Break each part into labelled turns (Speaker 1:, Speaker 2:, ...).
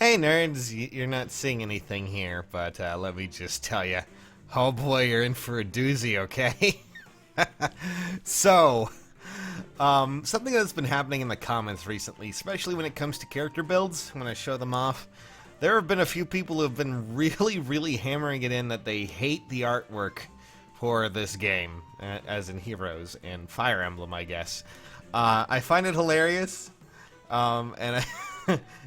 Speaker 1: Hey nerds, you're not seeing anything here, but let me just tell you, oh boy, you're in for a doozy, okay? So, something that's been happening in the comments recently, especially when it comes to character builds, when I show them off, there have been a few people who have been really hammering it in that they hate the artwork for this game, as in Heroes and Fire Emblem, I guess. I find it hilarious, and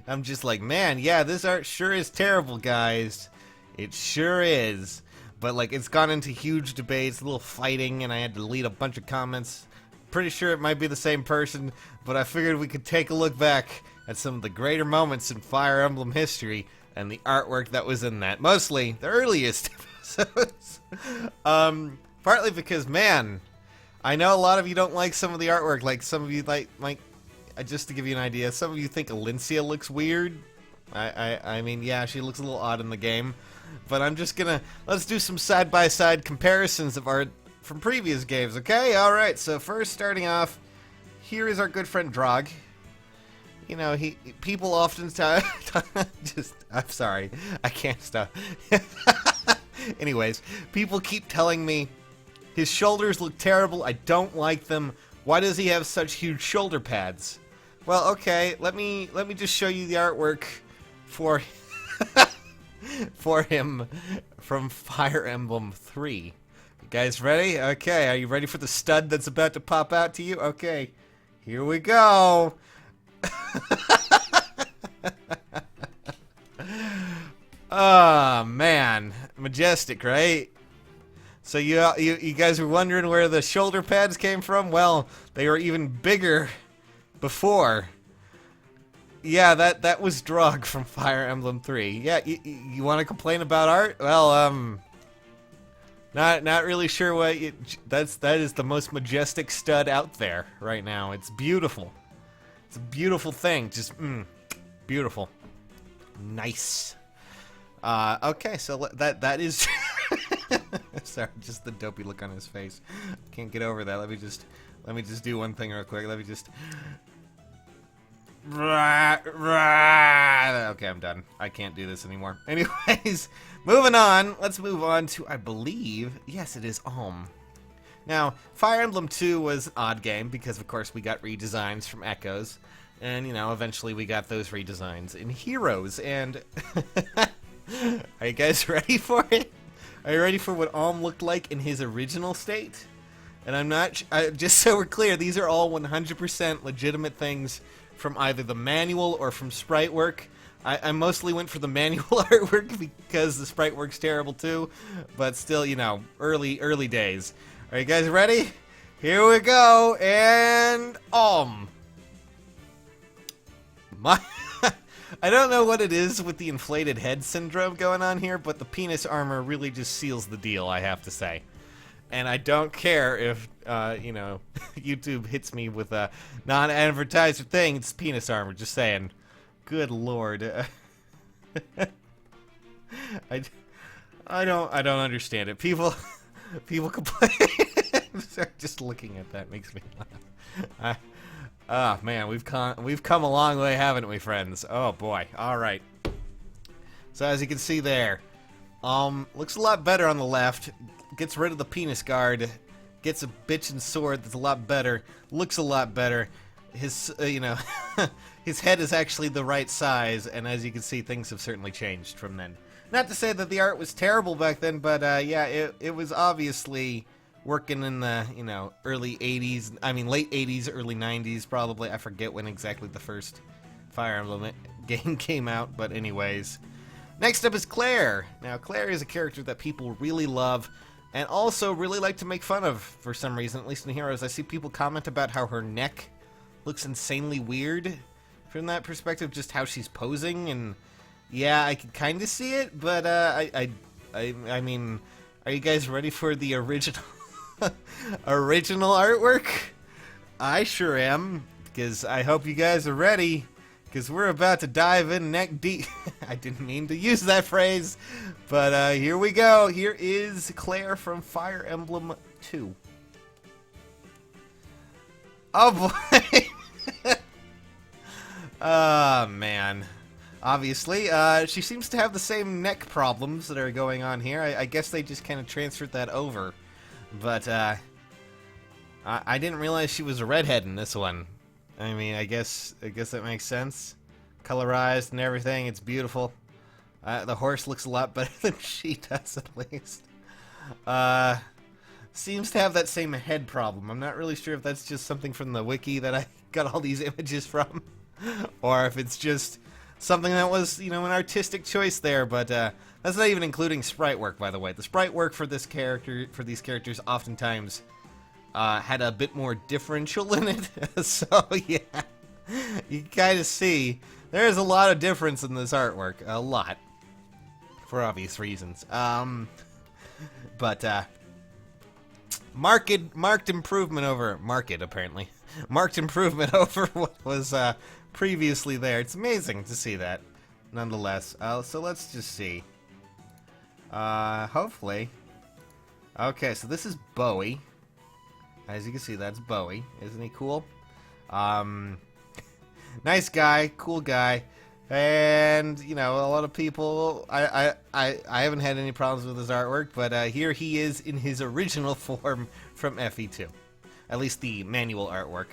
Speaker 1: I'm just like, man, yeah, this art sure is terrible, guys. It sure is. But, like, it's gone into huge debates, a little fighting, and I had to delete a bunch of comments. Pretty sure it might be the same person, but I figured we could take a look back at some of the greater moments in Fire Emblem history and the artwork that was in that. Mostly the earliest episodes. Partly because, man, I know a lot of you don't like some of the artwork. Like, some of you like just to give you an idea, some of you think Alencia looks weird. I mean, yeah, she looks a little odd in the game. But I'm just gonna, let's do some side-by-side comparisons of art from previous games, okay? Alright, so first, starting off, here is our good friend Drog. You know, people often I'm sorry, I can't stop. Anyways, people keep telling me his shoulders look terrible, I don't like them. Why does he have such huge shoulder pads? Well, okay, let me just show you the artwork for for him from Fire Emblem 3. You guys ready? Okay, are you ready for the stud that's about to pop out to you? Okay, here we go. Oh, man. Majestic, right? So you guys were wondering where the shoulder pads came from? Well, they were even bigger before. Yeah, that was Drog from Fire Emblem 3. Yeah, you want to complain about art? Well, not really sure what that is the most majestic stud out there right now. It's beautiful. It's a beautiful thing. Just beautiful. Nice. Okay, so that is sorry, just the dopey look on his face. Can't get over that. Let me just do one thing real quick. Let me just Okay, I'm done. I can't do this anymore. Anyways, moving on. Let's move on to, I believe, yes, it is Now, Fire Emblem 2 was an odd game because, of course, we got redesigns from Echoes. And, you know, eventually we got those redesigns in Heroes. And are you guys ready for it? Are you ready for what looked like in his original state? And I'm not... just so we're clear, these are all 100% legitimate things from either the manual or from sprite work. I mostly went for the manual artwork because the sprite work's terrible too. But still, you know, early days. Are you guys ready? Here we go, and my I don't know what it is with the inflated head syndrome going on here, but the penis armor really just seals the deal, I have to say. And I don't care if, you know, YouTube hits me with a non-advertiser thing. It's penis armor, just saying. Good lord. I don't understand it. People complain. Just looking at that makes me laugh. Oh man, we've come a long way, haven't we, friends? Oh boy. All right. So as you can see there, looks a lot better on the left. Gets rid of the penis guard, gets a bitchin' sword that's a lot better, looks a lot better. His, you know, his head is actually the right size, and as you can see, things have certainly changed from then. Not to say that the art was terrible back then, but yeah, it was obviously working in the, you know, early 80s, I mean late 80s, early 90s probably. I forget when exactly the first Fire Emblem game came out, but anyways. Next up is Claire. Now, Claire is a character that people really love, and also really like to make fun of for some reason, at least in Heroes. I see people comment about how her neck looks insanely weird from that perspective, just how she's posing, and yeah, I can kind of see it, but I mean, are you guys ready for the original original artwork? I sure am, because I hope you guys are ready, because we're about to dive in neck deep. I didn't mean to use that phrase, but here we go. Here is Claire from Fire Emblem 2. Oh boy. Oh man. obviously. She seems to have the same neck problems that are going on here. I guess they just kind of transferred that over. But, I didn't realize she was a redhead in this one. I mean, I guess that makes sense. Colorized and everything, it's beautiful. The horse looks a lot better than she does, at least. Seems to have that same head problem. I'm not really sure if that's just something from the wiki that I got all these images from, or if it's just something that was, you know, an artistic choice there. But that's not even including sprite work, by the way. The sprite work for these characters, oftentimes had a bit more differential in it. So yeah, you kind of see there's a lot of difference in this artwork, a lot, for obvious reasons. But marked improvement over marked improvement over what was previously there. It's amazing to see that, nonetheless. So let's just see. Hopefully. Okay, so this is Bowie. As you can see, that's Bowie. Isn't he cool? Nice guy, cool guy. And, you know, a lot of people, I haven't had any problems with his artwork, but here he is in his original form from FE2. At least the manual artwork.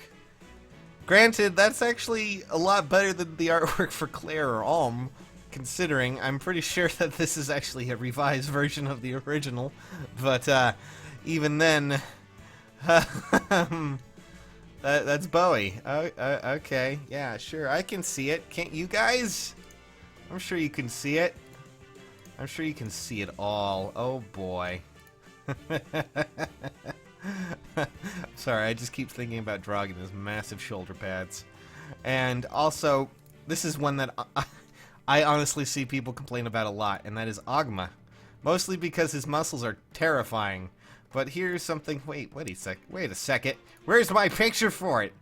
Speaker 1: Granted, that's actually a lot better than the artwork for Claire or Alm, considering I'm pretty sure that this is actually a revised version of the original. But even then, that's Bowie. Okay, yeah, sure, I can see it. Can't you guys? I'm sure you can see it. I'm sure you can see it all. Oh boy. Sorry, I just keep thinking about Drog and his massive shoulder pads. And also, this is one that I honestly see people complain about a lot, and that is Augment. Mostly because his muscles are terrifying. But here's something. Wait a second. Where's my picture for it?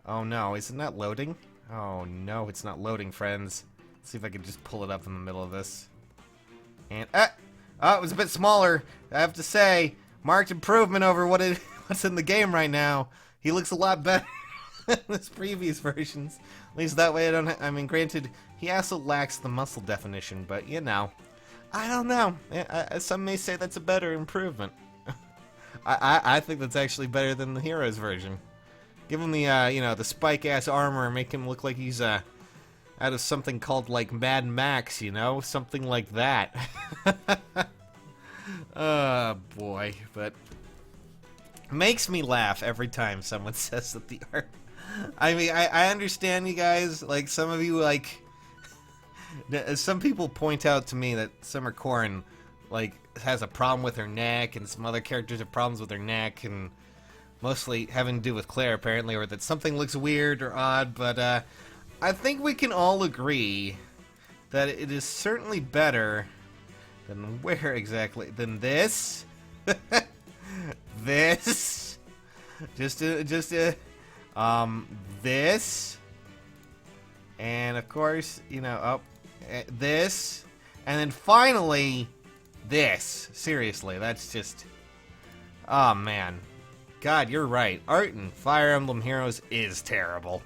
Speaker 1: Oh no, is it not loading? Oh no, it's not loading, friends. Let's see if I can just pull it up in the middle of this. And oh, it was a bit smaller. I have to say, marked improvement over what's in the game right now. He looks a lot better than his previous versions. At least that way I mean, granted, he also lacks the muscle definition, but you know, I don't know. Some may say that's a better improvement. I think that's actually better than the Heroes version. Give him the, you know, the spike-ass armor and make him look like he's, out of something called, like, Mad Max, you know? Something like that. Oh, boy. But makes me laugh every time someone says that the art... I mean, I understand you guys. Like, some of you, like... Some people point out to me that Summer Corrin, like, has a problem with her neck, and some other characters have problems with her neck, and mostly having to do with Claire, apparently, or that something looks weird or odd, but I think we can all agree that it is certainly better than where exactly? Than this? This? This? And, of course, you know, this? And then finally... this. Seriously, that's just... oh, man. God, you're right. Art in Fire Emblem Heroes is terrible.